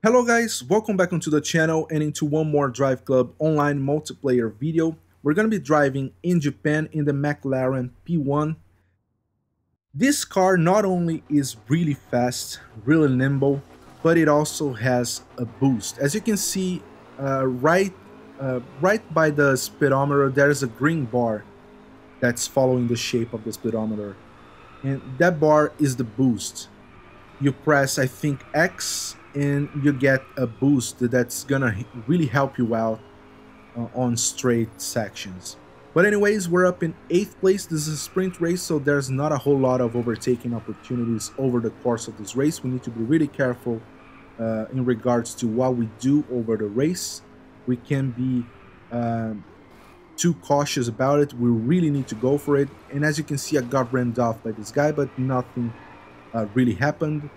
Hello guys, welcome back onto the channel and into one more Drive Club online multiplayer video. We're going to be driving in Japan in the McLaren P1. This car not only is really fast, really nimble, but it also has a boost. As you can see, right by the speedometer, there's a green bar that's following the shape of the speedometer. And that bar is the boost. You press, I think, X and you get a boost that's gonna really help you out on straight sections. But anyways, we're up in 8th place. This is a sprint race, so there's not a whole lot of overtaking opportunities over the course of this race. We need to be really careful in regards to what we do over the race. We can be too cautious about it. We really need to go for it. And as you can see, I got rammed off by this guy, but nothing really happened.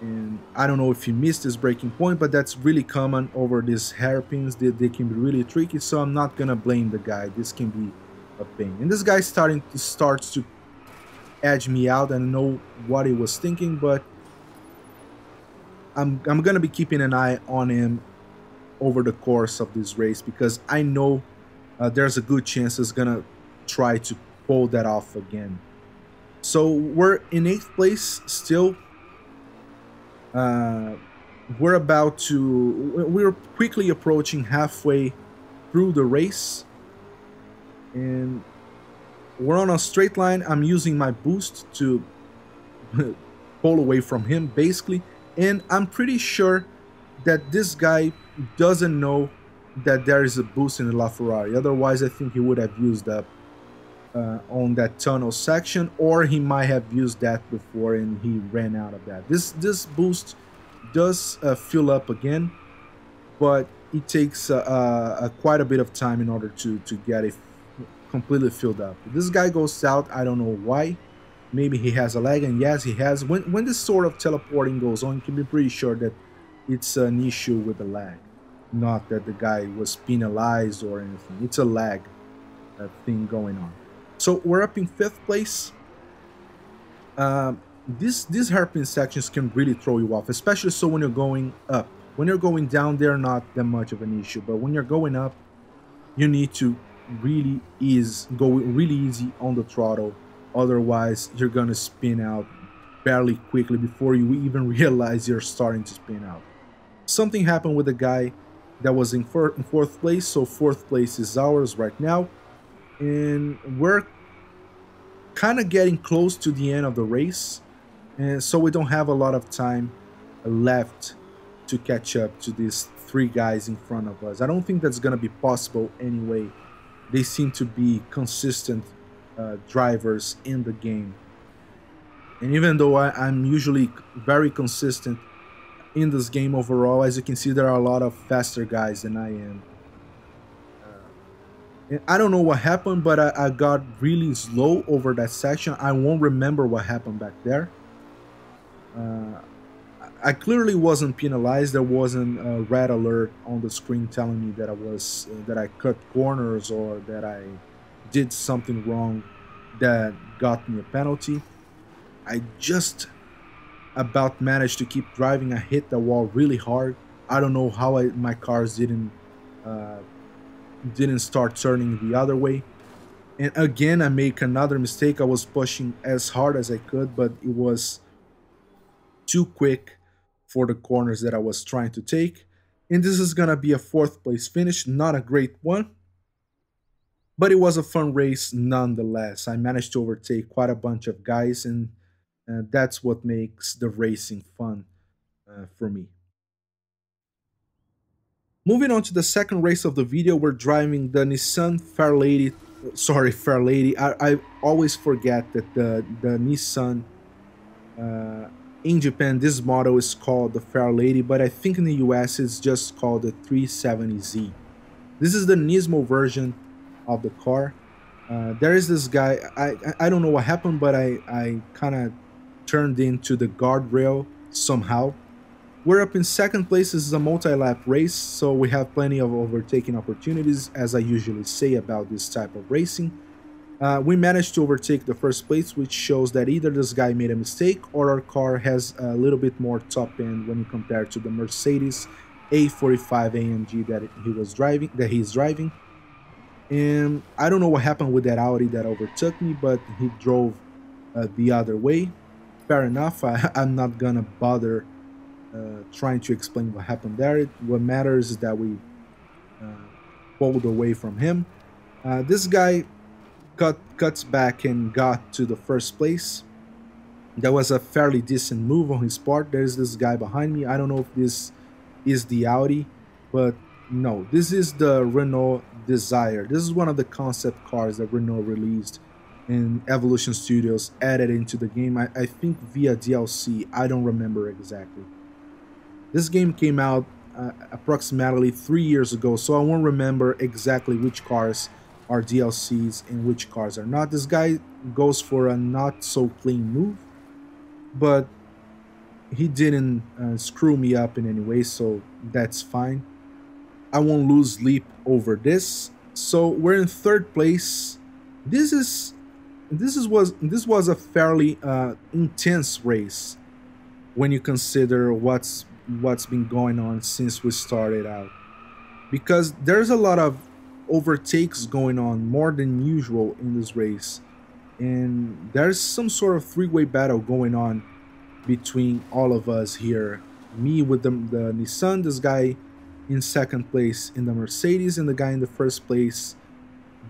And I don't know if he missed his braking point, but that's really common over these hairpins. They can be really tricky, so I'm not gonna blame the guy. This can be a pain. And this guy starts to edge me out. I don't know what he was thinking, but I'm gonna be keeping an eye on him over the course of this race because I know there's a good chance he's gonna try to pull that off again. So we're in 8th place still. We're quickly approaching halfway through the race, and we're on a straight line. I'm using my boost to pull away from him, basically, and I'm pretty sure that this guy doesn't know that there is a boost in the LaFerrari. Otherwise, I think he would have used up on that tunnel section, or he might have used that before and he ran out of that. This boost does fill up again, but it takes quite a bit of time in order to get it completely filled up. This guy goes out. I don't know why. Maybe he has a lag, and yes, he has. When this sort of teleporting goes on, you can be pretty sure that it's an issue with the lag, not that the guy was penalized or anything. It's a lag thing going on. So we're up in 5th place. These hairpin sections can really throw you off, especially so when you're going up. When you're going down, they're not that much of an issue, but when you're going up, you need to go really easy on the throttle. Otherwise, you're gonna spin out fairly quickly before you even realize you're starting to spin out. Something happened with the guy that was in 4th place, so 4th place is ours right now. And we're kind of getting close to the end of the race, and so we don't have a lot of time left to catch up to these 3 guys in front of us. I don't think that's gonna be possible anyway. They seem to be consistent drivers in the game, and even though I'm usually very consistent in this game overall, as you can see, there are a lot of faster guys than I am. I don't know what happened, but I got really slow over that section. I won't remember what happened back there. I clearly wasn't penalized. There wasn't a red alert on the screen telling me that I cut corners or that I did something wrong that got me a penalty. I just about managed to keep driving. I hit the wall really hard. I don't know how my cars didn't start turning the other way. And again, I make another mistake. I was pushing as hard as I could, but it was too quick for the corners that I was trying to take. And this is gonna be a 4th place finish. Not a great one, but it was a fun race nonetheless. I managed to overtake quite a bunch of guys, and that's what makes the racing fun for me. Moving on to the second race of the video, we're driving the Nissan Fairlady. Sorry, Fairlady. I always forget that the Nissan in Japan, this model is called the Fairlady, but I think in the US it's just called the 370Z. This is the Nismo version of the car. There is this guy. I don't know what happened, but I kind of turned into the guardrail somehow. We're up in 2nd place. This is a multi-lap race, so we have plenty of overtaking opportunities, as I usually say about this type of racing. We managed to overtake the first place, which shows that either this guy made a mistake or our car has a little bit more top end when you compare to the Mercedes A45 AMG that he's driving. And I don't know what happened with that Audi that overtook me, but he drove the other way. Fair enough. I'm not gonna bother trying to explain what happened there. What matters is that we uh, pulled away from him. This guy cuts back and got to the first place. That was a fairly decent move on his part. There's this guy behind me. I don't know if this is the Audi, but no, this is the Renault DeZir. This is one of the concept cars that Renault released and Evolution Studios added into the game. I think via DLC. I don't remember exactly. This game came out approximately 3 years ago, so I won't remember exactly which cars are DLCs and which cars are not. This guy goes for a not so clean move, but he didn't screw me up in any way, so that's fine. I won't lose sleep over this. So we're in third place. This was a fairly intense race when you consider what's been going on since we started out, because there's a lot of overtakes going on more than usual in this race, and there's some sort of three-way battle going on between all of us here. Me with the Nissan, this guy in second place in the Mercedes, and the guy in the first place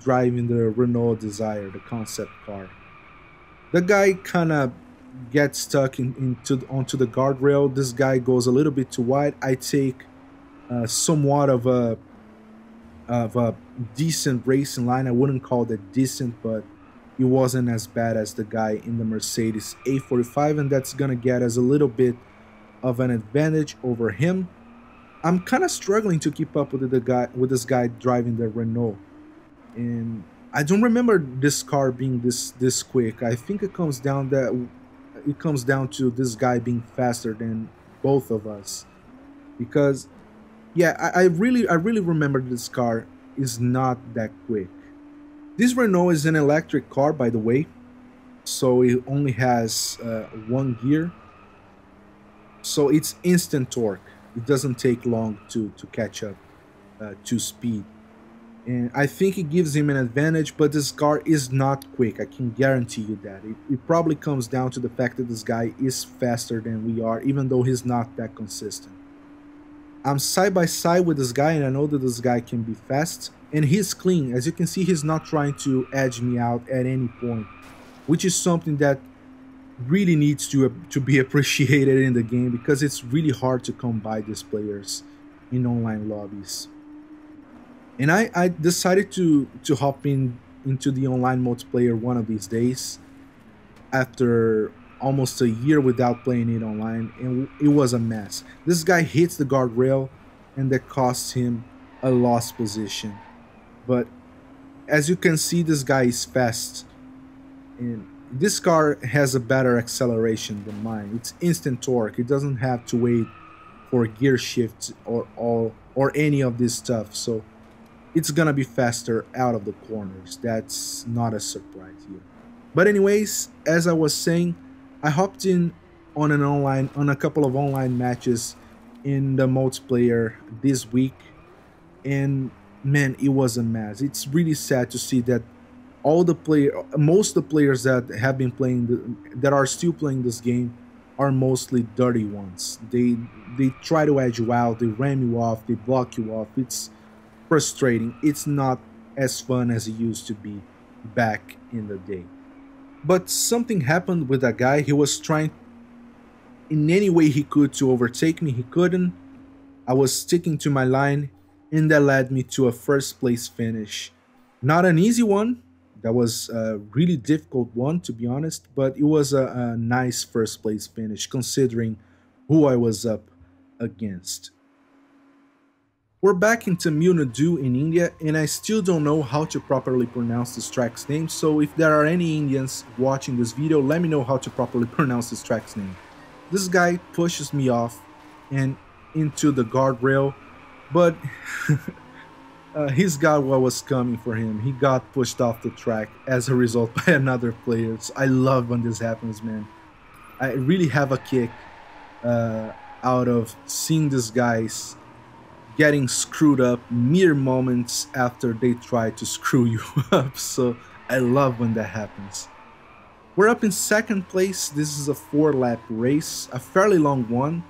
driving the Renault DeZir, the concept car. The guy kind of gets stuck onto the guardrail. This guy goes a little bit too wide. I take somewhat of a decent racing line. I wouldn't call it decent, but it wasn't as bad as the guy in the Mercedes A45, and that's gonna get us a little bit of an advantage over him. I'm kind of struggling to keep up with this guy driving the Renault, and I don't remember this car being this quick. I think it comes down to this guy being faster than both of us, because yeah, I really remember this car is not that quick. This Renault is an electric car, by the way, so it only has one gear, so it's instant torque. It doesn't take long to catch up to speed, and I think it gives him an advantage. But this car is not quick. I can guarantee you that. It probably comes down to the fact that this guy is faster than we are, even though he's not that consistent. I'm side by side with this guy, and I know that this guy can be fast, and he's clean. As you can see, he's not trying to edge me out at any point, which is something that really needs to be appreciated in the game, because it's really hard to come by these players in online lobbies. And I decided to hop into the online multiplayer one of these days after almost a year without playing it online, and it was a mess. This guy hits the guardrail, and that costs him a lost position. But as you can see, this guy is fast, and this car has a better acceleration than mine. It's instant torque. It doesn't have to wait for gear shifts or any of this stuff, so it's gonna be faster out of the corners. That's not a surprise here. But anyways, as I was saying, I hopped in on a couple of online matches in the multiplayer this week, and man, it was a mess. It's really sad to see that most of the players that have been that are still playing this game are mostly dirty ones. They try to edge you out, they ram you off, they block you off. It's frustrating. It's not as fun as it used to be back in the day. But something happened with that guy. He was trying in any way he could to overtake me. He couldn't. I was sticking to my line, and that led me to a first place finish. Not an easy one. That was a really difficult one, to be honest, but it was a nice first place finish considering who I was up against. We're back in Tamil Nadu in India, and I still don't know how to properly pronounce this track's name, so if there are any Indians watching this video, let me know how to properly pronounce this track's name. This guy pushes me off and into the guardrail, but He's got what was coming for him. He got pushed off the track as a result by another player. So I love when this happens, man. I really have a kick out of seeing these guys getting screwed up mere moments after they try to screw you up. So I love when that happens. We're up in second place. This is a 4-lap race, a fairly long one,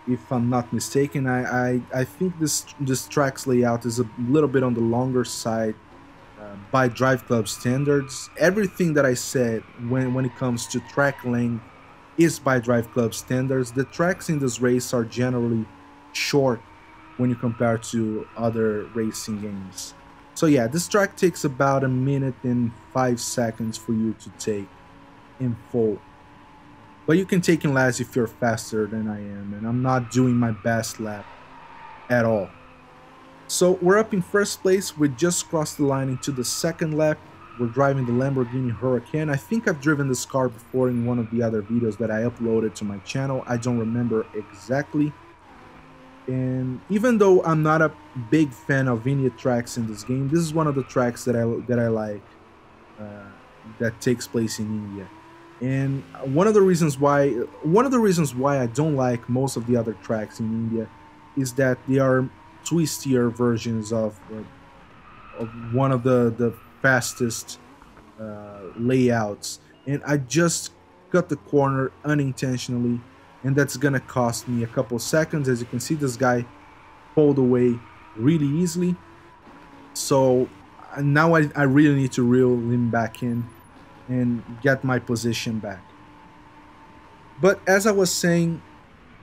if I'm not mistaken. I think this track's layout is a little bit on the longer side by Driveclub standards. Everything that I said when it comes to track length is by Driveclub standards. The tracks in this race are generally short when you compare to other racing games. So yeah, this track takes about 1 minute and 5 seconds for you to take in full. But you can take in less if you're faster than I am, and I'm not doing my best lap at all. So we're up in first place. We just crossed the line into the second lap. We're driving the Lamborghini Huracan. I think I've driven this car before in one of the other videos that I uploaded to my channel. I don't remember exactly. And even though I'm not a big fan of India tracks in this game, this is one of the tracks that I like that takes place in India. And one of the reasons why I don't like most of the other tracks in India is that they are twistier versions of one of the fastest layouts. And I just cut the corner unintentionally, and that's gonna cost me a couple seconds. As you can see, this guy pulled away really easily. So now I really need to reel him back in and get my position back. But as I was saying,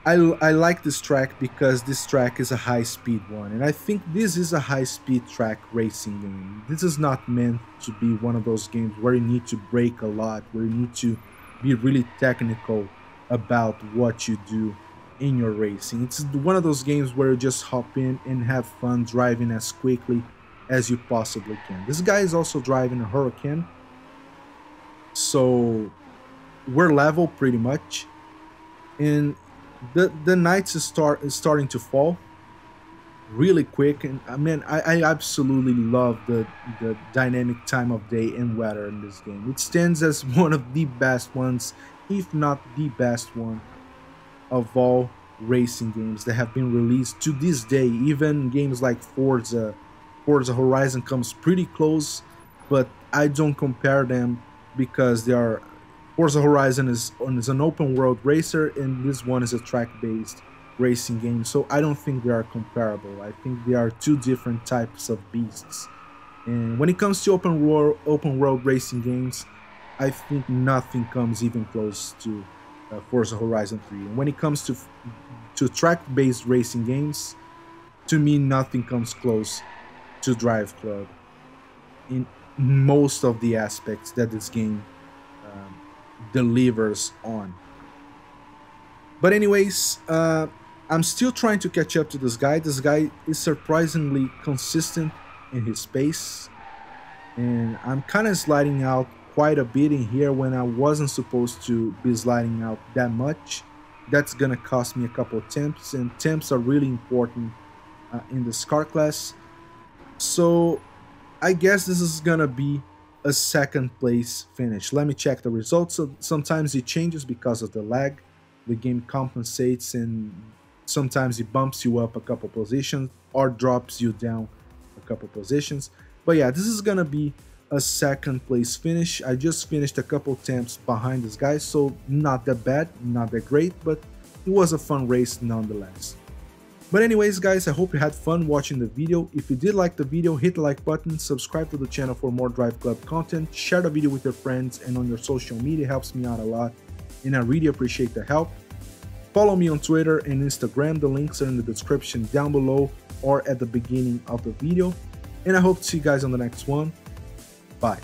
I like this track because this track is a high-speed one, and I think this is a high-speed track racing game. This is not meant to be one of those games where you need to brake a lot, where you need to be really technical about what you do in your racing. It's one of those games where you just hop in and have fun driving as quickly as you possibly can. This guy is also driving a Huracan, so we're level pretty much, and the night is starting to fall really quick. And I mean, I absolutely love the dynamic time of day and weather in this game. It stands as one of the best ones, if not the best one, of all racing games that have been released to this day. Even games like Forza Horizon comes pretty close, but I don't compare them because they are Forza Horizon is an open world racer, and this one is a track-based racing game, so I don't think they are comparable. I think they are two different types of beasts. And when it comes to open world racing games, I think nothing comes even close to Forza Horizon 3. And when it comes to track-based racing games, to me nothing comes close to Driveclub in most of the aspects that this game delivers on. But anyways, I'm still trying to catch up to this guy. This guy is surprisingly consistent in his pace, and I'm kind of sliding out quite a bit in here when I wasn't supposed to be sliding out that much. That's gonna cost me a couple of temps, and temps are really important in this car class. So I guess this is gonna be a second place finish. Let me check the results. So sometimes it changes because of the lag. The game compensates, and sometimes it bumps you up a couple positions or drops you down a couple positions. But yeah, this is gonna be a second place finish. I just finished a couple temps behind this guy, so not that bad, not that great, but it was a fun race nonetheless. But anyways guys, I hope you had fun watching the video. If you did like the video, hit the like button, subscribe to the channel for more Driveclub content, share the video with your friends and on your social media, helps me out a lot, and I really appreciate the help. Follow me on Twitter and Instagram, the links are in the description down below or at the beginning of the video, and I hope to see you guys on the next one. Bye.